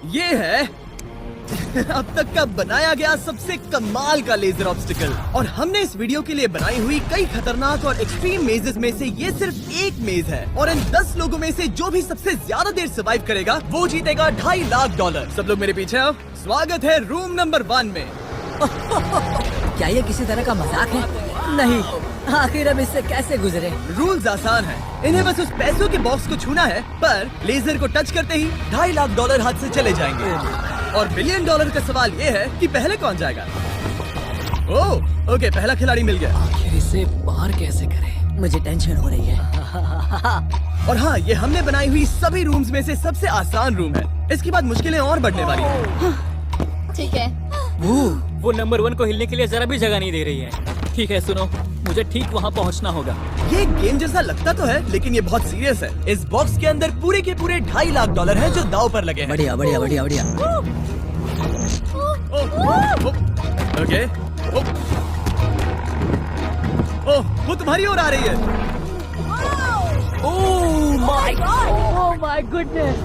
ये है अब तक का बनाया गया सबसे कमाल का लेजर ऑब्स्टिकल। और हमने इस वीडियो के लिए बनाई हुई कई खतरनाक और एक्सट्रीम मेजेस में से ये सिर्फ एक मेज है। और इन 10 लोगों में से जो भी सबसे ज्यादा देर सर्वाइव करेगा वो जीतेगा $2.5 लाख। सब लोग मेरे पीछे आओ। स्वागत है रूम नंबर 1 में। क्या ये किसी तरह का मजाक है? नहीं, आखिर हम इससे कैसे गुजरे? रूल्स आसान है, इन्हें बस उस पैसों के बॉक्स को छूना है, पर लेजर को टच करते ही $2.5 लाख हाथ से चले जाएंगे। और $1 बिलियन का सवाल ये है कि पहले कौन जाएगा। ओह ओके, पहला खिलाड़ी मिल गया। आखिर इसे पार कैसे करें? मुझे टेंशन हो रही है। और हाँ, ये हमने बनाई हुई सभी रूम्स में से सबसे आसान रूम है। इसके बाद मुश्किलें और बढ़ने वाली हैं। ठीक है। वो नंबर 1 को हिलने के लिए जरा भी जगह नहीं दे रही है। ठीक है, सुनो, मुझे ठीक वहाँ पहुँचना होगा। ये गेम जैसा लगता तो है, लेकिन ये बहुत सीरियस है। इस बॉक्स के अंदर पूरे के पूरे $2.5 लाख हैं जो दांव पर लगे हैं। बढ़िया बढ़िया बढ़िया बढ़िया। ओके। ओह, वो तुम्हारी ओर आ रही है। Oh my God! Oh my goodness!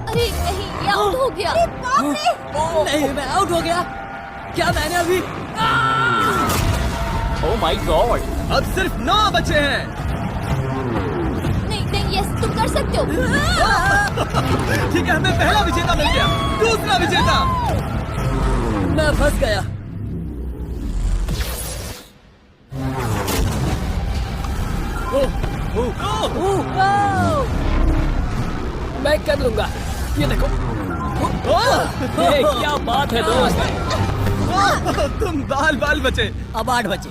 अरे नहीं, ये आउट हो गया। नहीं, मैं आउट हो गया। क्या मैंने अभी? Oh my God! अब सिर्फ 9 बचे हैं। नहीं नहीं, यस तुम कर सकते हो। ठीक है, हमें पहला विजेता मिल गया। दूसरा विजेता। मैं फंस गया। मैं कर लूंगा। ये देखो। ये क्या बात है दोस्त? तुम बाल बचे। अब 8 बचे।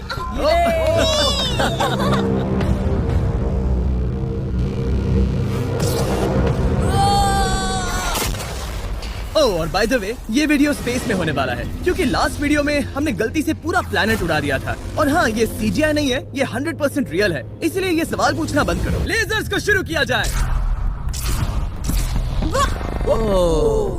ओह, और बाय द वे, ये वीडियो स्पेस में होने वाला है, क्योंकि लास्ट वीडियो में हमने गलती से पूरा प्लेनेट उड़ा दिया था। और हाँ, ये CGI नहीं है, ये 100% रियल है। इसलिए ये सवाल पूछना बंद करो। लेजर्स को शुरू किया जाए।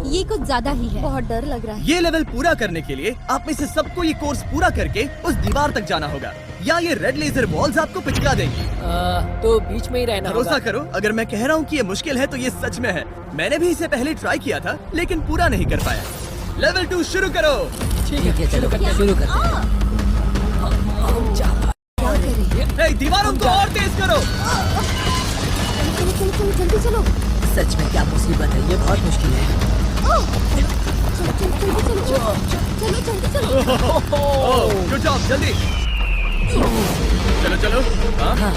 ये कुछ ज्यादा ही है। बहुत डर लग रहा है। ये लेवल पूरा करने के लिए आप में से सबको ये कोर्स पूरा करके उस दीवार तक जाना होगा, या ये रेड लेजर बॉल्स आपको पिचका देंगी। तो बीच में ही रहना होगा। भरोसा करो, अगर मैं कह रहा हूँ कि ये मुश्किल है तो ये सच में है। मैंने भी इसे पहले ट्राई किया था, लेकिन पूरा नहीं कर पाया। लेवल 2 शुरू करो। ठीक है, चलो शुरू करते हैं। ए, दीवारों को और तेज करो। चलो चलो जल्दी चलो। सच में क्या मुसीबत है, ये बहुत मुश्किल है। चलो जल्दी चलो। गुड जॉब, जल्दी चलो चलो। हाँ।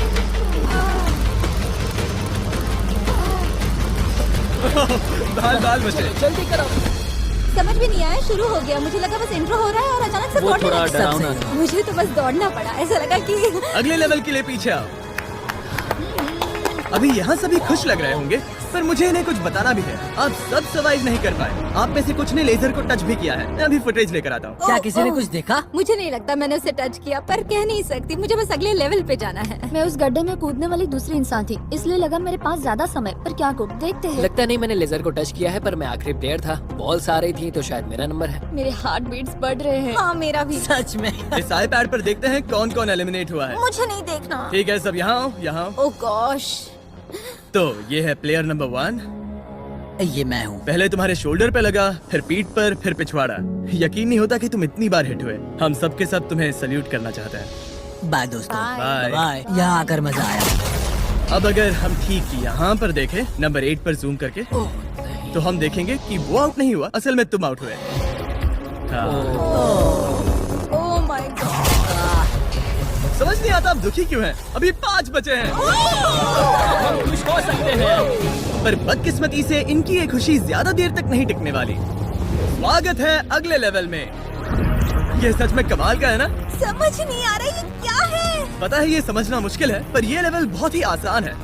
बाल बचे। जल्दी करो। समझ भी नहीं आया, शुरू हो गया। मुझे लगा बस इंट्रो हो रहा है और अचानक से वो दौड़ने थोड़ा लगा। डरावना था। मुझे तो बस दौड़ना पड़ा। ऐसा लगा कि अगले लेवल के लिए पीछे आओ। अभी यहाँ सभी खुश लग रहे होंगे, पर मुझे इन्हें कुछ बताना भी है। आप सब सर्वाइव नहीं कर पाए। आप में से कुछ ने लेजर को टच भी किया है। मैं अभी फुटेज लेकर आता हूँ। क्या किसी ने कुछ देखा? मुझे नहीं लगता मैंने उसे टच किया, पर कह नहीं सकती। मुझे बस अगले लेवल पे जाना है। मैं उस गड्ढे में कूदने वाली दूसरी इंसान थी, इसलिए लगा मेरे पास ज्यादा समय। पर क्या करूं, देखते हैं। लगता नहीं मैंने लेजर को टच किया है, पर मैं आखिरी प्लेयर था। बॉल्स आ रही थी तो शायद मेरा नंबर है। मेरे हार्ट बीट्स बढ़ रहे हैं। हाँ, मेरा भी। सच में? इस iPad पर देखते हैं कौन कौन एलिमिनेट हुआ है। मुझे नहीं देखना। ठीक है, सब यहाँ आओ, यहाँ आओ। ओह गॉश। तो ये है प्लेयर नंबर 1। ये मैं हूँ। पहले तुम्हारे शोल्डर पे लगा, फिर पीठ पर, फिर पिछवाड़ा। यकीन नहीं होता कि तुम इतनी बार हिट हुए। हम सब के सब तुम्हें सल्यूट करना चाहते हैं। बाय दोस्तों। बाय। बाय। यहाँ आकर मजा आया। अब अगर हम ठीक यहाँ पर देखें, नंबर 8 पर जूम करके, तो हम देखेंगे कि वो आउट नहीं हुआ, असल में तुम आउट हुए। हाँ। Oh my God. समझ नहीं आता आप दुखी क्यों हैं? अभी 5 बचे हैं। हम खुश हो सकते हैं, पर बदकिस्मती से इनकी ये खुशी ज्यादा देर तक नहीं टिकने वाली। स्वागत है अगले लेवल में। ये सच में कमाल का है ना? समझ नहीं आ रहा ये क्या है। पता है ये समझना मुश्किल है, पर ये लेवल बहुत ही आसान है।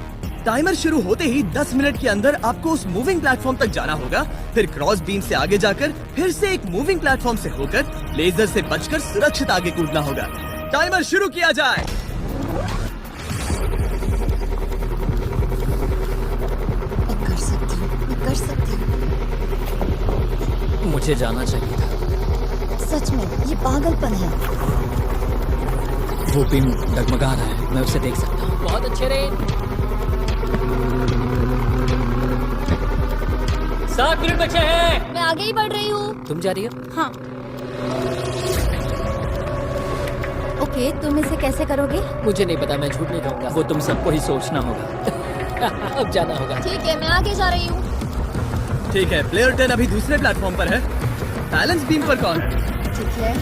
टाइमर शुरू होते ही 10 मिनट के अंदर आपको उस मूविंग प्लेटफॉर्म तक जाना होगा, फिर क्रॉस बीम से आगे जाकर फिर से एक मूविंग प्लेटफॉर्म से होकर लेजर से बचकर सुरक्षित आगे कूदना होगा। टाइमर शुरू किया जाए। कर सकती हूँ। मुझे जाना चाहिए था। सच में ये पागलपन है। वो पिन डगमगा रहा है, मैं उसे देख सकता हूँ। बहुत अच्छे रे। 7 मिनट बचे हैं। मैं आगे ही बढ़ रही हूँ। तुम जा रही हो? हाँ। ओके, तुम इसे कैसे करोगे? मुझे नहीं पता, मैं झूठ नहीं कहूँगा। वो तुम सबको ही सोचना होगा। अब जाना होगा। ठीक है, मैं आगे जा रही हूँ। ठीक है, प्लेयर 10 अभी दूसरे प्लेटफॉर्म पर है। बैलेंस बीम पर कौन? ठीक है।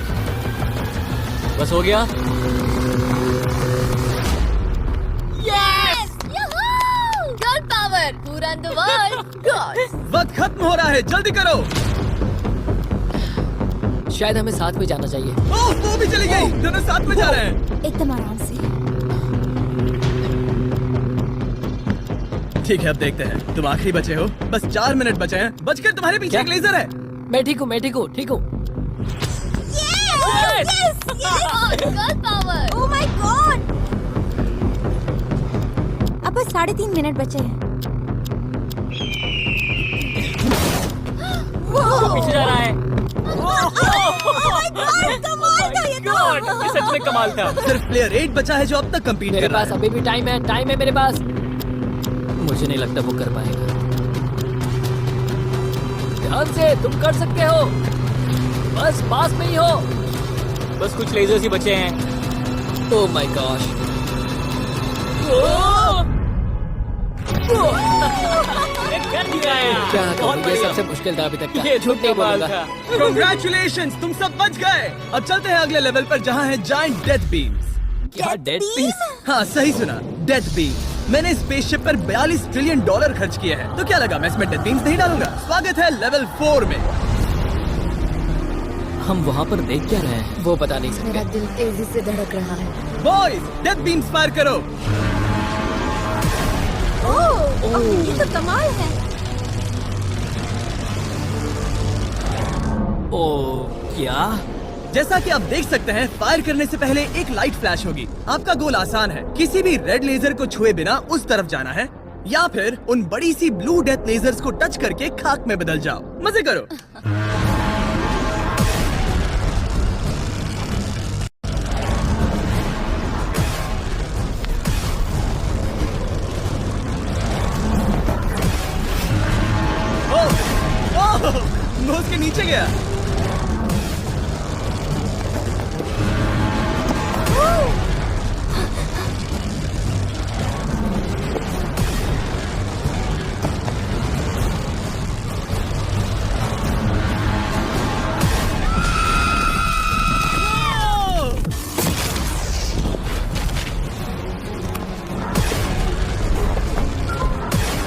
बस हो गया। Yes! Girl power! Who run the world? Girls! वक्त खत्म हो रहा है, जल्दी करो। शायद हमें साथ में जाना चाहिए। ओह, वो भी चली गई। दोनों साथ में जा रहे हैं। एकदम आराम से। ठीक है, अब देखते हैं। तुम आखिरी बचे हो। बस 4 मिनट बचे हैं। बचकर तुम्हारे पीछे क्या? एक लेजर है। मैं ठीक हूँ, मैं ठीक हूँ, ठीक हूँ। Girl power! Oh my God! अब बस 3.5 मिनट बचे हैं। पीछे जा रहा है। कमाल था ये तो! ये सच में कमाल था। सिर्फ प्लेयर 8 बचा है जो अब तक कम्पीट मेरे कर रहा पास है। अभी भी टाइम है मेरे पास। मुझे नहीं लगता वो कर पाएगा। ध्यान से, तुम कर सकते हो। बस पास में ही हो। बस कुछ लेजर्स ही बचे हैं। Oh my gosh. कर दिया यार। क्या बहुत कहूँ, ये बढ़िया। सबसे मुश्किल था अभी तक का। ये झूठ नहीं कमाल बोलूंगा। था। Congratulations, तुम सब बच गए। अब चलते हैं अगले लेवल पर जहाँ है जायंट डेथ बीम्स। क्या डेड पीस? हाँ, सही सुना, डेथ बीम। मैंने स्पेसशिप पर $42 ट्रिलियन खर्च किए हैं। तो क्या लगा मैं इसमें डेथ बीम्स नहीं डालूंगा? स्वागत है लेवल 4 में। हम वहाँ पर देख क्या रहे हैं? वो बता नहीं सकते। मेरा दिल तेजी से धड़क रहा है। बॉयज, डेथ बीम्स फायर करो। ओह, ये तो कमाल है। ओ क्या? जैसा कि आप देख सकते हैं, फायर करने से पहले एक लाइट फ्लैश होगी। आपका गोल आसान है, किसी भी रेड लेजर को छुए बिना उस तरफ जाना है, या फिर उन बड़ी सी ब्लू डेथ लेजर्स को टच करके खाक में बदल जाओ। मजे करो। नोज के नीचे गया।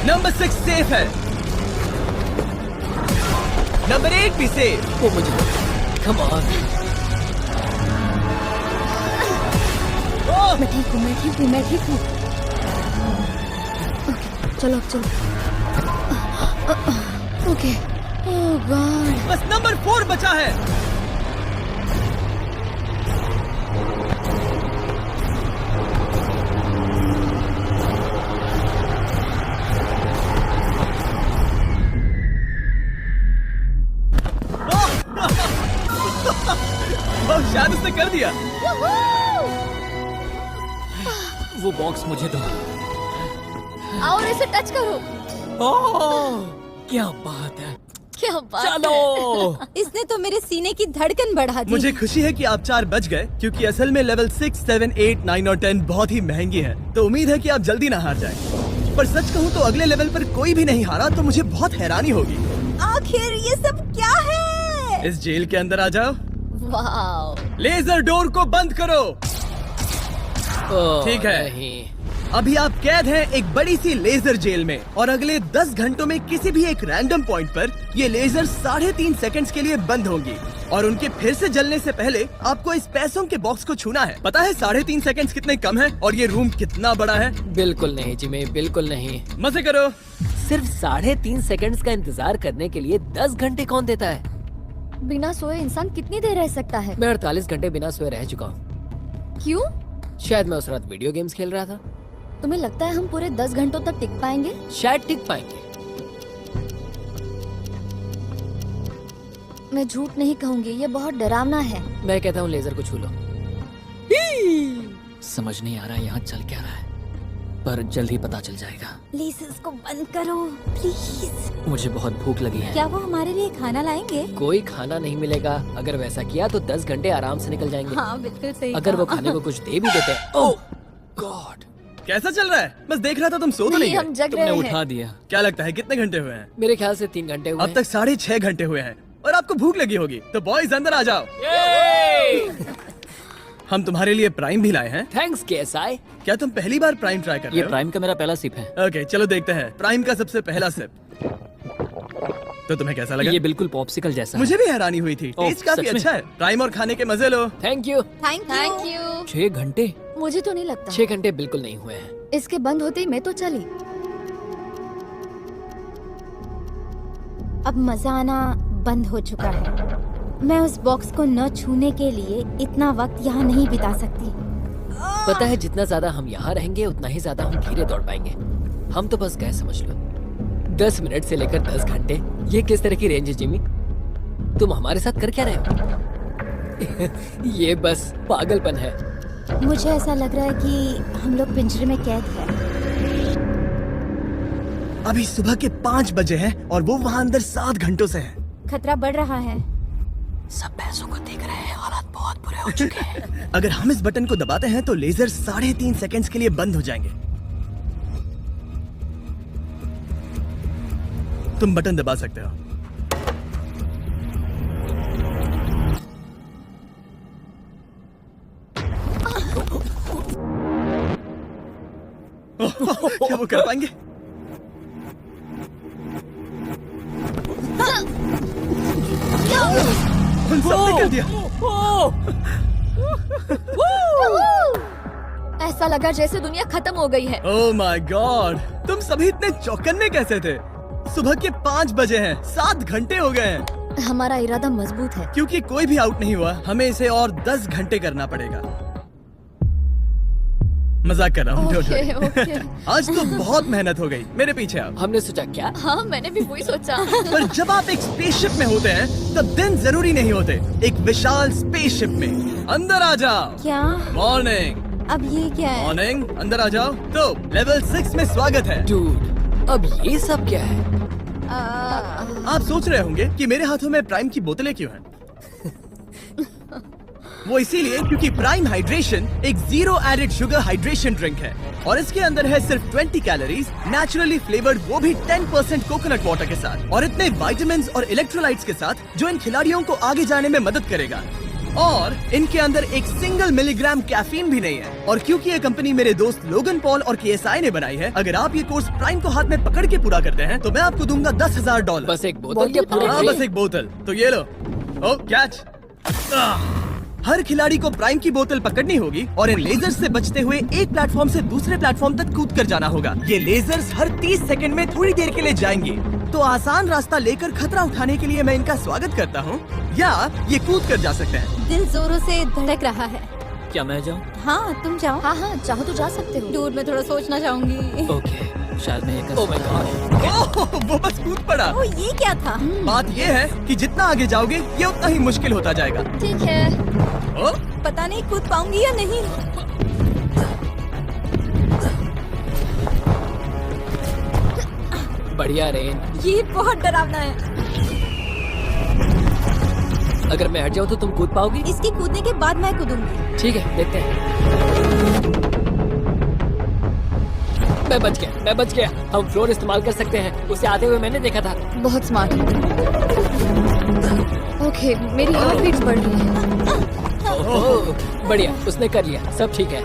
नंबर 6 सेफ है। नंबर 8 भी सेफ। वो मुझे कम ऑन। मैं ठीक हूँ, मैं ठीक हूँ, मैं ठीक हूँ। ओके, चलो अब चलो। ओके। ओह गॉड। बस नंबर 4 बचा है। शायद उसने कर दिया। वो बॉक्स मुझे दो। और इसे टच करो। ओह, क्या बात है। क्या बात चलो। है। इसने तो मेरे सीने की धड़कन बढ़ा दी। मुझे खुशी है कि आप 4 बच गए, क्योंकि असल में लेवल 6, 7, 8, 9 और 10 बहुत ही महंगी है। तो उम्मीद है कि आप जल्दी ना हार जाएं। पर सच कहूँ तो अगले लेवल पर कोई भी नहीं हारा तो मुझे बहुत हैरानी होगी। आखिर ये सब क्या है? इस जेल के अंदर आ जाओ। वाओ। लेजर डोर को बंद करो। ओह, ठीक है। नहीं। अभी आप कैद हैं एक बड़ी सी लेजर जेल में, और अगले 10 घंटों में किसी भी एक रैंडम पॉइंट पर ये लेजर 3.5 सेकंड्स के लिए बंद होंगी, और उनके फिर से जलने से पहले आपको इस पैसों के बॉक्स को छूना है। पता है 3.5 सेकंड्स कितने कम है, और ये रूम कितना बड़ा है? बिल्कुल नहीं जिमी, बिल्कुल नहीं। मजे करो। सिर्फ 3.5 सेकंड्स का इंतजार करने के लिए 10 घंटे कौन देता है? बिना सोए इंसान कितनी देर रह सकता है? मैं 48 घंटे बिना सोए रह चुका हूँ। क्यों? शायद मैं उस रात वीडियो गेम्स खेल रहा था। तुम्हें लगता है हम पूरे 10 घंटों तक टिक पाएंगे? शायद टिक पाएंगे। मैं झूठ नहीं कहूंगी, ये बहुत डरावना है। मैं कहता हूँ लेजर को छू लो। समझ नहीं आ रहा यहाँ चल क्या रहा है। पर जल्द ही पता चल जाएगा। प्लीज इसको बंद करो प्लीज। मुझे बहुत भूख लगी है। क्या वो हमारे लिए खाना लाएंगे? कोई खाना नहीं मिलेगा। अगर वैसा किया तो 10 घंटे आराम से निकल जाएंगे। हाँ बिल्कुल सही। अगर वो कहा। खाने को कुछ दे भी देते। ओह गॉड, कैसा चल रहा है? बस देख रहा था, तुम सो तो नहीं नहीं, हम गए? जग तुमने रहे उठा हैं। दिया। क्या लगता है कितने घंटे हुए हैं? मेरे ख्याल से 3 घंटे हुए अब तक 6.5 घंटे हुए हैं और आपको भूख लगी होगी। तो बॉयज अंदर आ जाओ। हम तुम्हारे लिए प्राइम भी लाए हैं। Thanks KSI। क्या तुम पहली बार प्राइम ट्राई कर रहे ये हो? प्राइम का मेरा पहला सिप है। ओके चलो देखते हैं प्राइम का सबसे पहला सिप। तो तुम्हें कैसा लगा? ये बिल्कुल पॉप्सिकल जैसा मुझे भी हैरानी हुई थी। ओह, टेस्ट काफी सच में? अच्छा है। प्राइम और खाने के मजे लो। Thank you. Thank you. 6 घंटे? मुझे तो नहीं लगता। 6 घंटे बिल्कुल नहीं हुए हैं। इसके बंद होते ही मैं तो चली। अब मजा आना बंद हो चुका है। मैं उस बॉक्स को न छूने के लिए इतना वक्त यहाँ नहीं बिता सकती। पता है जितना ज्यादा हम यहाँ रहेंगे उतना ही ज्यादा हम धीरे दौड़ पाएंगे। हम तो बस गए समझ लो। 10 मिनट से लेकर 10 घंटे, ये किस तरह की रेंज है जिमी? तुम हमारे साथ कर क्या रहे हो? ये बस पागलपन है। मुझे ऐसा लग रहा है कि हम लोग पिंजरे में कैद हैं। अभी सुबह के 5 बजे हैं और वो वहाँ अंदर 7 घंटों से है। खतरा बढ़ रहा है। सब पैसों को देख रहे हैं, हालात बहुत बुरे हो चुके हैं। अगर हम इस बटन को दबाते हैं तो लेजर 3.5 सेकंड्स के लिए बंद हो जाएंगे। तुम बटन दबा सकते हो। क्या वो कर पाएंगे? उन सबने कर दिया। ऐसा लगा जैसे दुनिया खत्म हो गई है। ओह माय गॉड, तुम सभी इतने चौकन्ने कैसे थे? सुबह के 5 बजे हैं, 7 घंटे हो गए हैं। हमारा इरादा मजबूत है। क्योंकि कोई भी आउट नहीं हुआ, हमें इसे और 10 घंटे करना पड़ेगा। मजाक कर रहा हूँ। Okay, okay. आज तो बहुत मेहनत हो गई। मेरे पीछे आओ। हमने सोचा क्या? हाँ मैंने भी वही सोचा। पर जब आप एक स्पेसशिप में होते हैं तब दिन जरूरी नहीं होते। एक विशाल स्पेसशिप में अंदर आ जाओ। क्या? मॉर्निंग। अब ये क्या है? मॉर्निंग, अंदर आ जाओ। तो लेवल 6 में स्वागत है। डूड, अब ये सब क्या है? आप सोच रहे होंगे कि मेरे हाथों में प्राइम की बोतलें क्यों हैं? वो इसीलिए क्योंकि प्राइम हाइड्रेशन एक 0 एडेड शुगर हाइड्रेशन ड्रिंक है और इसके अंदर है सिर्फ 20 कैलोरीज, नेचुरली फ्लेवर्ड, वो भी 10% कोकोनट वाटर के साथ, और इतने विटामिन्स और इलेक्ट्रोलाइट्स के साथ जो इन खिलाड़ियों को आगे जाने में मदद करेगा। और इनके अंदर एक सिंगल मिलीग्राम कैफीन भी नहीं है। और क्योंकि ये कंपनी मेरे दोस्त लोगन पॉल और KSI ने बनाई है, अगर आप ये कोर्स प्राइम को हाथ में पकड़ के पूरा करते हैं तो मैं आपको दूंगा $10,000। बस एक बोतल या पूरे हाँ, ट्रे? बस एक बोतल। तो ये लो। ओ कैच। हर खिलाड़ी को प्राइम की बोतल पकड़नी होगी और इन लेजर्स से बचते हुए एक प्लेटफॉर्म से दूसरे प्लेटफॉर्म तक कूद कर जाना होगा। ये लेजर्स हर 30 सेकंड में थोड़ी देर के लिए जाएंगे। तो आसान रास्ता लेकर खतरा उठाने के लिए मैं इनका स्वागत करता हूँ, या ये कूद कर जा सकते हैं। दिल जोरों से धड़क रहा है। क्या मैं जाऊँ? हाँ तुम जाओ। हाँ हाँ चाहो तो जा सकते हो। दूर में थोड़ा सोचना चाहूंगी। ओके, शायद मैं ये कर ओह माय गॉड। ओह, वो बस कूद पड़ा। ओ ये क्या था? बात ये है कि जितना आगे जाओगे ये उतना ही मुश्किल होता जाएगा। ठीक है। ओ, पता नहीं कूद पाऊंगी या नहीं। बढ़िया रेन। ये बहुत डरावना है। अगर मैं हट जाऊँ तो तुम कूद पाओगी? इसके कूदने के बाद मैं कूदूंगी। ठीक है, देखते हैं। मैं बच गया। हम फ्लोर इस्तेमाल कर सकते हैं, उसे आते हुए मैंने देखा था। बहुत स्मार्ट। ओके मेरी हार्ट बीट्स बढ़ रही है। ओह, बढ़िया, उसने कर लिया, सब ठीक है।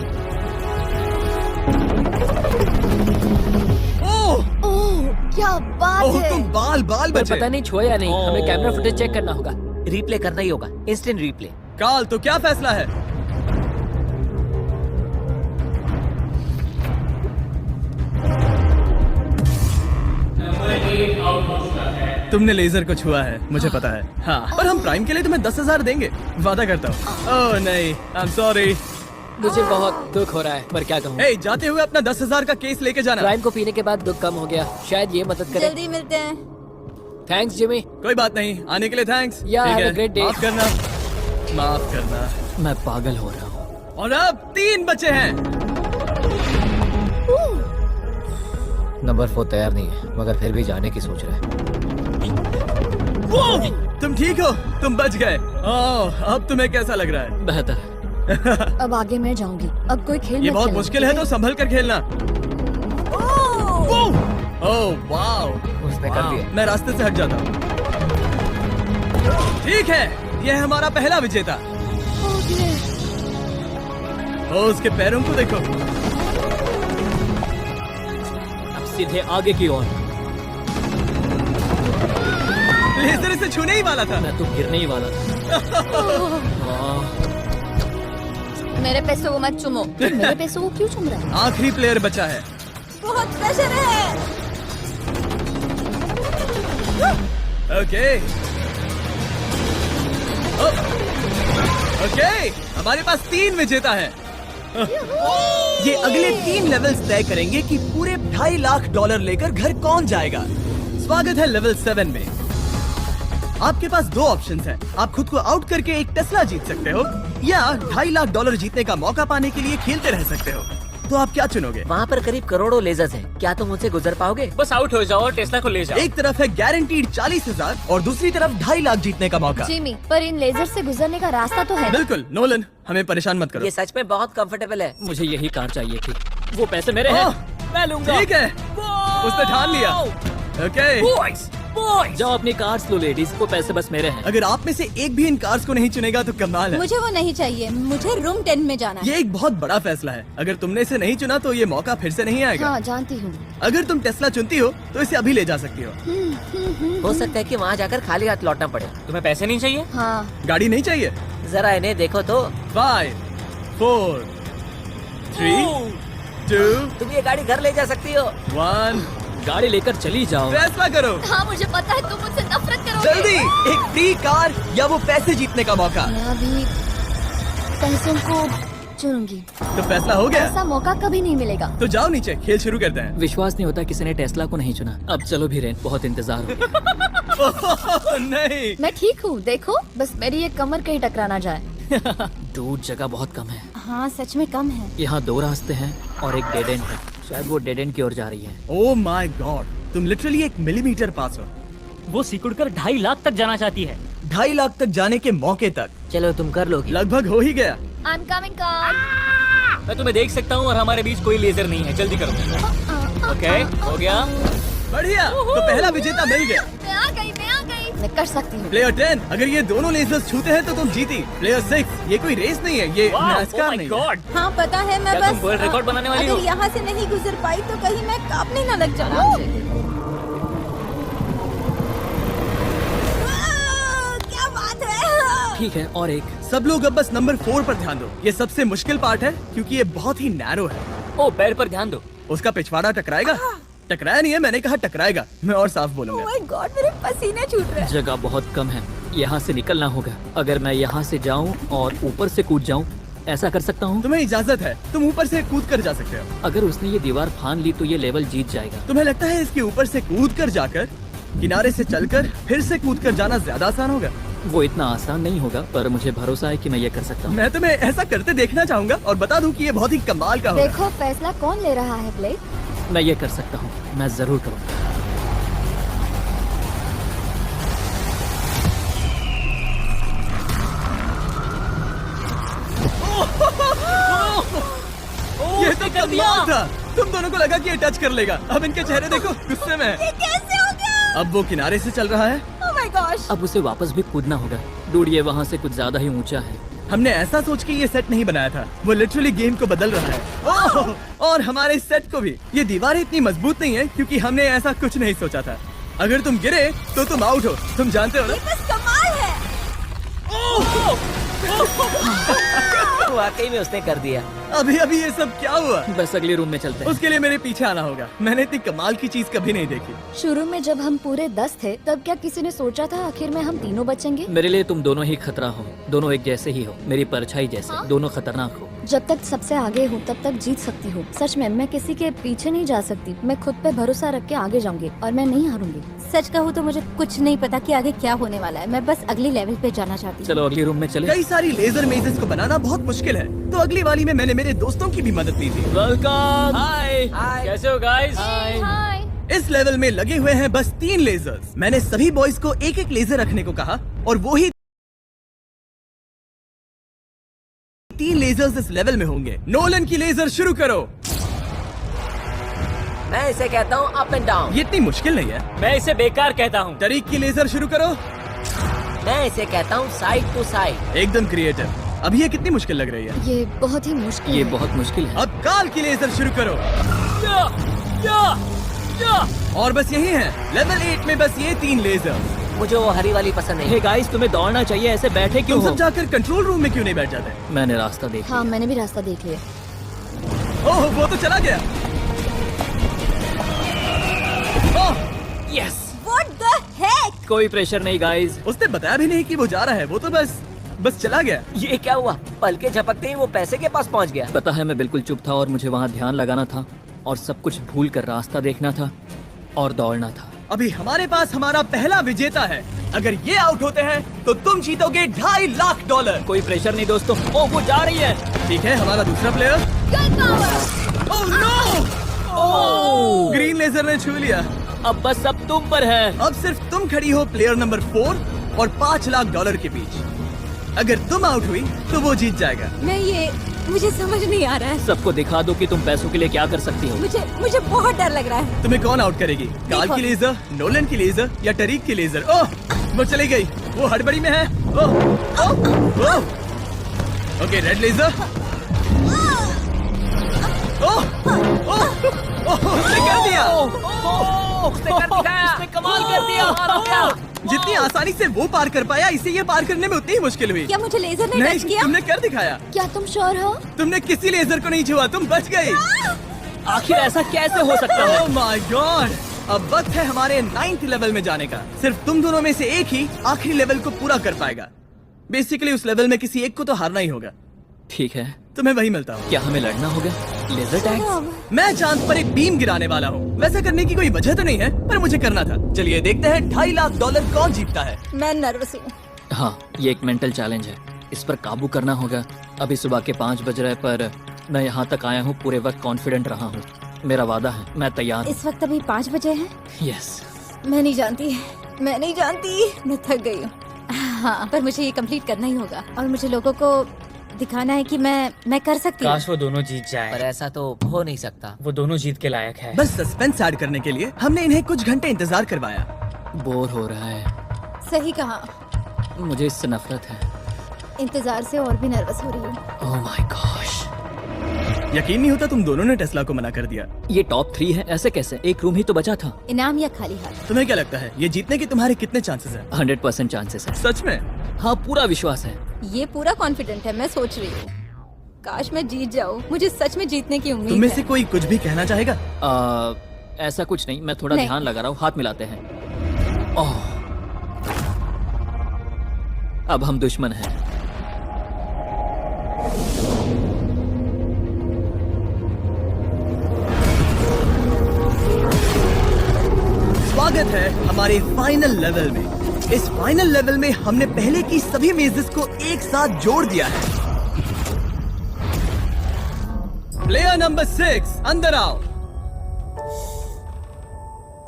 ओह, ओह क्या बात ओह, है। तुम बाल पर बचे। पता नहीं छुआ या नहीं, हमें कैमरा फुटेज चेक करना होगा। रिप्ले करना ही होगा, इंस्टेंट रिप्ले। काल, तो क्या फैसला है? तुमने लेजर को छुआ है, मुझे पता है। हाँ, पर हम प्राइम के लिए तुम्हें 10,000 देंगे, वादा करता हूँ। ओह नहीं, आई एम सॉरी। मुझे बहुत दुख हो रहा है, पर क्या कहूँ। हे, जाते हुए अपना 10,000 का केस लेके जाना। प्राइम को पीने के बाद दुख कम हो गया, शायद ये मदद करे। जल्दी मिलते हैं। Thanks Jimmy. कोई बात नहीं, आने के लिए थैंक्स। Yeah, ठीक have है, a great day. माफ करना, माफ करना। मैं पागल हो रहा हूँ। और अब 3 बचे हैं। नंबर 4 तैयार नहीं है, मगर फिर भी जाने की सोच रहा है। तुम ठीक हो? तुम बच गए। ओह, अब तुम्हें कैसा लग रहा है? बेहतर। अब आगे मैं जाऊंगी। अब कोई खेल ये मत बहुत खेलना, मुश्किल है, ठीक तो संभल कर खेलना। ओह वाओ, उसने कर दिया। मैं रास्ते से हट जाता हूँ। ठीक है, यह है हमारा पहला विजेता। ओके। ओ, उसके पैरों को देखो। अब सीधे आगे की ओर। लेजर इसे छूने ही वाला था। मैं तो गिरने ही वाला था। वाह, मेरे पैसों को मत चुमो। मेरे पैसों को क्यों चुम रहा है? आखिरी प्लेयर बचा है। बहुत प्रेशर है। ओके ओके, हमारे पास 3 विजेता हैं। ये अगले 3 लेवल्स तय करेंगे कि पूरे $2.5 लाख लेकर घर कौन जाएगा। स्वागत है लेवल 7 में। आपके पास 2 ऑप्शंस हैं। आप खुद को आउट करके एक टेस्ला जीत सकते हो, या $2.5 लाख जीतने का मौका पाने के लिए खेलते रह सकते हो। तो आप क्या चुनोगे? वहाँ पर करीब करोड़ों लेजर्स हैं। क्या तुम उनसे गुजर पाओगे? बस आउट हो जाओ और टेस्ला को ले जाओ। एक तरफ है गारंटीड 40,000 और दूसरी तरफ $2.5 लाख जीतने का मौका। जिमी, पर इन लेजर से गुजरने का रास्ता तो है। बिल्कुल नोलन, हमें परेशान मत करो। ये सच में बहुत कंफर्टेबल है। मुझे यही कार चाहिए थी। वो पैसे मेरे हैं, ओह, मैं लूंगा। ठीक है, उसने ठान लिया। ओके, बॉयज, बॉयज, जाओ अपनी कार्स लो लेडीज, वो पैसे बस मेरे हैं। अगर आप में से एक भी इन कार्स को नहीं चुनेगा तो कमाल है। मुझे वो नहीं चाहिए, मुझे रूम 10 में जाना है। ये एक बहुत बड़ा फैसला है। अगर तुमने इसे नहीं चुना तो ये मौका फिर से नहीं आएगा। हाँ जानती हूँ। अगर तुम टेस्ला चुनती हो तो इसे अभी ले जा सकती हो। हो सकता है कि वहाँ जाकर खाली हाथ लौटना पड़े। तुम्हें पैसे नहीं चाहिए? हाँ। गाड़ी नहीं चाहिए? जरा इन्हें देखो तो। 5 4 3 2 तुम ये गाड़ी घर ले जा सकती हो। 1, गाड़ी लेकर चली जाओ। फैसला करो हाँ मुझे पता है तुम मुझसे नफरत करोगे। जल्दी। एक फ्री कार या वो पैसे जीतने का मौका। मैं अभी पैसों को चुनूंगी। तो फैसला हो गया। ऐसा मौका कभी नहीं मिलेगा। तो जाओ नीचे, खेल शुरू करते हैं। विश्वास नहीं होता किसी ने टेस्ला को नहीं चुना। अब चलो भी रेन, बहुत इंतजार हो गया। नहीं, मैं ठीक हूँ, देखो बस मेरी ये कमर कहीं टकरा ना जाए। दूर जगह बहुत कम है। हाँ सच में कम है। यहाँ 2 रास्ते हैं और एक डेड एंड है। शायद वो डेड एंड की ओर जा रही है। ओह माय गॉड, तुम लिटरली 1 मिलीमीटर पास हो। वो सिकुड़कर 2.5 लाख तक जाना चाहती है। $2.5 लाख तक जाने के मौके तक चलो तुम कर लोगी। लगभग हो ही गया। I'm coming car। मैं तुम्हें देख सकता हूँ और हमारे बीच कोई लेजर नहीं है। जल्दी करो। ओके, हो गया। बढ़िया, तो पहला विजेता मिल गया। मैं आ गई। मैं कर सकती हूँ। प्लेयर 10, अगर ये दोनों लेजर्स छूते हैं तो तुम जीती। प्लेयर 6, ये कोई रेस नहीं है, ये NASCAR नहीं है। हाँ पता है, मैं क्या तुम बस वर्ल्ड रिकॉर्ड बनाने वाली हो? अगर यहाँ से नहीं गुजर पाई तो कहीं मैं कांपने न लग जाऊँ। क्या बात है। ठीक है, और एक। सब लोग अब बस नंबर 4 पर ध्यान दो। ये सबसे मुश्किल पार्ट है क्योंकि ये बहुत ही नैरो है। ओ, पैर पर ध्यान दो। उसका पिछवाड़ा टकराएगा। टकराया नहीं है, मैंने कहा टकराएगा। मैं और साफ बोलूंगा। Oh my God, मेरे पसीने छूट रहे हैं। जगह बहुत कम है, यहाँ से निकलना होगा। अगर मैं यहाँ से जाऊँ और ऊपर से कूद जाऊँ, ऐसा कर सकता हूँ? तुम्हें इजाजत है, तुम ऊपर से कूद कर जा सकते हो। अगर उसने ये दीवार फान ली तो ये लेवल जीत जाएगा। तुम्हें लगता है इसके ऊपर से कूद कर जाकर किनारे से चलकर फिर से कूद कर जाना ज्यादा आसान होगा? वो इतना आसान नहीं होगा, पर मुझे भरोसा है कि मैं ये कर सकता हूँ। मैं तुम्हें ऐसा करते देखना चाहूंगा और बता दूं कि ये बहुत ही कमाल का होगा। देखो फैसला कौन ले रहा है ब्लेक? मैं ये कर सकता हूँ, मैं जरूर करूँगा। ये तो कमाल था। तुम दोनों को लगा कि ये टच कर लेगा। अब इनके चेहरे देखो, गुस्से में है। ये कैसे हो गया? अब वो किनारे से चल रहा है। Oh my gosh! अब उसे वापस भी कूदना होगा। डूड, ये वहाँ से कुछ ज्यादा ही ऊंचा है। हमने ऐसा सोच के ये सेट नहीं बनाया था। वो लिटरली गेम को बदल रहा है। ओह! और हमारे सेट को भी। ये दीवारें इतनी मजबूत नहीं है क्योंकि हमने ऐसा कुछ नहीं सोचा था। अगर तुम गिरे तो तुम आउट हो, तुम जानते हो ना? ये बस कमाल है। वाकई में उसने कर दिया। अभी अभी ये सब क्या हुआ? बस अगले रूम में चलते हैं। उसके लिए मेरे पीछे आना होगा। मैंने इतनी कमाल की चीज कभी नहीं देखी। शुरू में जब हम पूरे 10 थे तब क्या किसी ने सोचा था आखिर में हम तीनों बचेंगे? मेरे लिए तुम दोनों ही खतरा हो। दोनों एक जैसे ही हो, मेरी परछाई जैसे। दोनों खतरनाक हो। जब तक सबसे आगे हूँ तब तक जीत सकती हूँ। सच में मैं किसी के पीछे नहीं जा सकती। मैं खुद पे भरोसा रख के आगे जाऊंगी और मैं नहीं हारूंगी। सच कहूँ तो मुझे कुछ नहीं पता कि आगे क्या होने वाला है। मैं बस अगले लेवल पे जाना चाहती हूँ। चलो अगले रूम में चले। कई सारी लेजर मेजेस को बनाना बहुत मुश्किल है, तो अगली वाली में मैंने मेरे दोस्तों की भी मदद ली थी। वेलकम। हाय। कैसे हो गाइस? हाय। इस लेवल में लगे हुए हैं बस 3 लेजर्स। मैंने सभी बॉयज को एक एक लेजर रखने को कहा और वो ही 3 लेजर्स इस लेवल में होंगे। नोलन की लेजर शुरू करो। मैं इसे कहता हूँ अप एंड डाउन। ये इतनी मुश्किल नहीं है। मैं इसे बेकार कहता हूँ। तरीक की लेजर शुरू करो। मैं इसे कहता हूँ साइड टू साइड। एकदम क्रिएटिव। अब ये कितनी मुश्किल लग रही है। ये बहुत ही मुश्किल ये है। बहुत मुश्किल है। अब काल की लेजर शुरू करो। और बस यही है लेवल 8 में, बस ये 3 लेजर। मुझे वो हरी वाली पसंद नहीं। हे गाइस, तुम्हें दौड़ना चाहिए, ऐसे बैठे क्यों तुम हो? सब जाकर कंट्रोल रूम में क्यों नहीं बैठ जाते? मैंने रास्ता देख हाँ मैंने भी रास्ता देख लिया। ओह वो तो चला गया। Oh yes. What the heck? कोई प्रेशर नहीं गाइस। उसने बताया भी नहीं कि वो जा रहा है, वो तो बस चला गया। ये क्या हुआ? पल के झपकते ही वो पैसे के पास पहुंच गया। पता है मैं बिल्कुल चुप था और मुझे वहाँ ध्यान लगाना था और सब कुछ भूल कर रास्ता देखना था और दौड़ना था। अभी हमारे पास हमारा पहला विजेता है। अगर ये आउट होते हैं तो तुम जीतोगे $2.5 लाख। कोई प्रेशर नहीं दोस्तों। ओह वो जा रही है। ठीक है, हमारा दूसरा player. Oh no! Green laser ने छू लिया। अब बस सब तुम पर है। अब सिर्फ तुम खड़ी हो प्लेयर नंबर 4 और $5 लाख के बीच। अगर तुम आउट हुई तो वो जीत जाएगा। मुझे समझ नहीं आ रहा है। सबको दिखा दो कि तुम पैसों के लिए क्या कर सकती हो। मुझे बहुत डर लग रहा है। तुम्हें कौन आउट करेगी? काल की लेजर, नोलन की लेजर या टरीक की लेजर? ओह वो चली गई, वो हड़बड़ी में है। ओह ओह ओह ओके, रेड लेजर। ओह ओह ओह उसने कर दिया। उसने कर दिखाया। उसने कमाल कर दिया। जितनी आसानी से वो पार कर पाया, इसे ये पार करने में उतनी ही मुश्किल हुई। क्या मुझे लेजर ने नहीं, टच किया? तुमने कर दिखाया। क्या तुम श्योर हो? तुमने किसी लेजर को नहीं छुआ, तुम बच गई। आखिर ऐसा कैसे हो सकता है? Oh my God! अब वक्त है हमारे 9th लेवल में जाने का। सिर्फ तुम दोनों में से एक ही आखिरी लेवल को पूरा कर पाएगा। बेसिकली उस लेवल में किसी एक को तो हारना ही होगा। ठीक है, तुम्हें वही मिलता हूँ। क्या हमें लड़ना होगा? Laser tag? मैं चांद पर एक बीम गिराने वाला हूँ। वैसा करने की कोई वजह तो नहीं है, पर मुझे करना था। चलिए देखते हैं $2.5 लाख कौन जीतता है। मैं नर्वस हूँ। हाँ, ये एक मेंटल चैलेंज है। इस पर काबू करना होगा। अभी सुबह के 5 बज रहे पर मैं यहाँ तक आया हूँ, पूरे वक्त कॉन्फिडेंट रहा हूँ। मेरा वादा है, मैं तैयार हूँ। इस वक्त अभी 5 बजे हैं। यस। मैं नहीं जानती, मैं थक गई हूँ। हाँ पर मुझे ये कंप्लीट करना ही होगा और मुझे लोगों को दिखाना है कि मैं कर सकती हूँ। काश वो दोनों जीत जाए, पर ऐसा तो हो नहीं सकता। वो दोनों जीत के लायक है। बस सस्पेंस ऐड करने के लिए हमने इन्हें कुछ घंटे इंतजार करवाया। बोर हो रहा है। सही कहा। मुझे इससे नफरत है। इंतजार से और भी नर्वस हो रही हूँ। Oh my gosh. यकीन नहीं होता तुम दोनों ने टेस्ला को मना कर दिया। ये टॉप 3 है, ऐसे कैसे? एक रूम ही तो बचा था। इनाम या खाली हाथ? तुम्हें क्या लगता है ये जीतने के तुम्हारे कितने चांसेस हैं? 100% चांसेस है। सच में? हाँ, पूरा विश्वास है। ये पूरा कॉन्फिडेंट है। मैं सोच रही हूँ काश मैं जीत जाऊँ। मुझे सच में जीतने की उम्मीद तुम में है। से कोई कुछ भी कहना चाहेगा? ऐसा कुछ नहीं, मैं थोड़ा नहीं। ध्यान लगा रहा हूँ। हाथ मिलाते हैं। ओह, अब हम दुश्मन हैं। स्वागत है हमारे फाइनल लेवल में। इस फाइनल लेवल में हमने पहले की सभी मेजेस को एक साथ जोड़ दिया है। प्लेयर नंबर 6 अंदर आओ।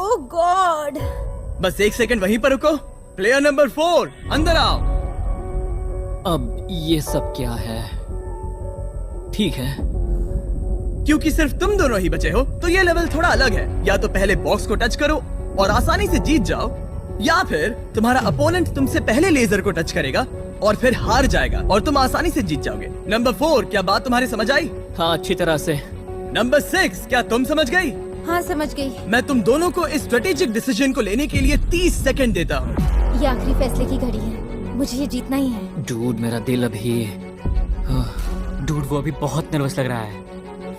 ओह गॉड। बस 1 सेकंड वहीं पर रुको। प्लेयर नंबर 4 अंदर आओ। अब ये सब क्या है? ठीक है, क्योंकि सिर्फ तुम दोनों ही बचे हो तो ये लेवल थोड़ा अलग है। या तो पहले बॉक्स को टच करो और आसानी से जीत जाओ, या फिर तुम्हारा अपोनेंट तुमसे पहले लेजर को टच करेगा और फिर हार जाएगा और तुम आसानी से जीत जाओगे। नंबर 4 क्या बात तुम्हारी समझ आई? हाँ अच्छी तरह से। नंबर 6 क्या तुम समझ गई? हाँ समझ गई। मैं तुम दोनों को इस स्ट्रेटेजिक डिसीजन को लेने के लिए 30 सेकंड देता हूँ। ये आखिरी फैसले की घड़ी है। मुझे ये जीतना ही है। डूड, मेरा दिल अभी। डूड वो अभी बहुत नर्वस लग रहा है।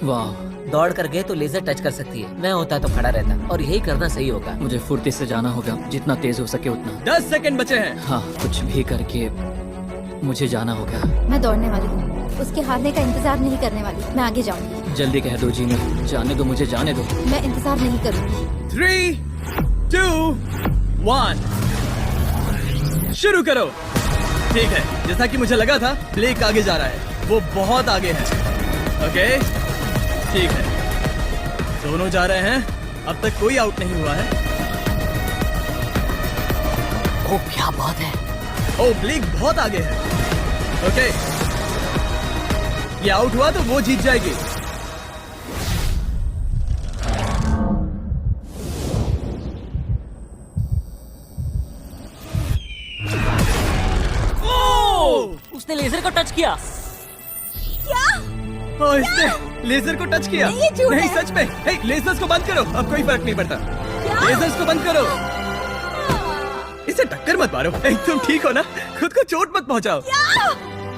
वाह, दौड़ कर गए तो लेजर टच कर सकती है। मैं होता तो खड़ा रहता और यही करना सही होगा। मुझे फुर्ती से जाना होगा, जितना तेज हो सके उतना। 10 सेकंड बचे हैं। हाँ, कुछ भी करके मुझे जाना होगा। मैं दौड़ने वाली हूँ, उसके हारने का इंतजार नहीं करने वाली। मैं आगे जाऊंगी। जल्दी कह दो जीमी, जाने दो, मुझे जाने दो। मैं इंतजार नहीं करूंगी। 3, 2, 1 शुरू करो। ठीक है, जैसा कि मुझे लगा था, ब्लेक आगे जा रहा है। वो बहुत आगे है। ओके, ठीक है, दोनों जा रहे हैं। अब तक कोई आउट नहीं हुआ है। ओ क्या बात है। ओ, ब्लेक बहुत आगे है। ओके, ये आउट हुआ तो वो जीत जाएगी। उसने लेजर को टच किया। ओ, इसने लेजर को टच किया। नहीं, ये झूठ नहीं, है। सच में। हे, लेजर्स को बंद करो, अब कोई फर्क नहीं पड़ता। लेजर्स को बंद करो। इसे टक्कर मत मारो। हे, तुम ठीक हो ना? खुद को चोट मत पहुंचाओ।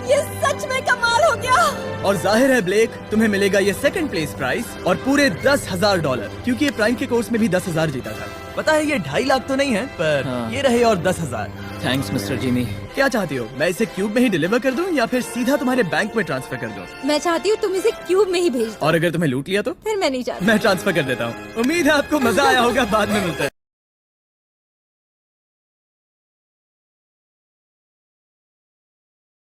ये सच में कमाल हो गया। और जाहिर है ब्लेक, तुम्हें मिलेगा ये सेकंड प्लेस प्राइस और पूरे $10,000, क्योंकि ये प्राइम के कोर्स में भी 10,000 जीता था। पता है ये 2.5 लाख तो नहीं है, पर हाँ। ये रहे और 10,000। Thanks mister Jimmy. क्या चाहती हो, मैं इसे क्यूब में ही डिलीवर कर दूं या फिर सीधा तुम्हारे बैंक में ट्रांसफर कर दूं? मैं चाहती हूँ तुम इसे क्यूब में ही भेज दो। और अगर तुम्हें लूट लिया तो फिर मैं नहीं चाहती। मैं ट्रांसफर कर देता हूँ। उम्मीद है आपको मजा आया होगा। बाद में मिलते हैं।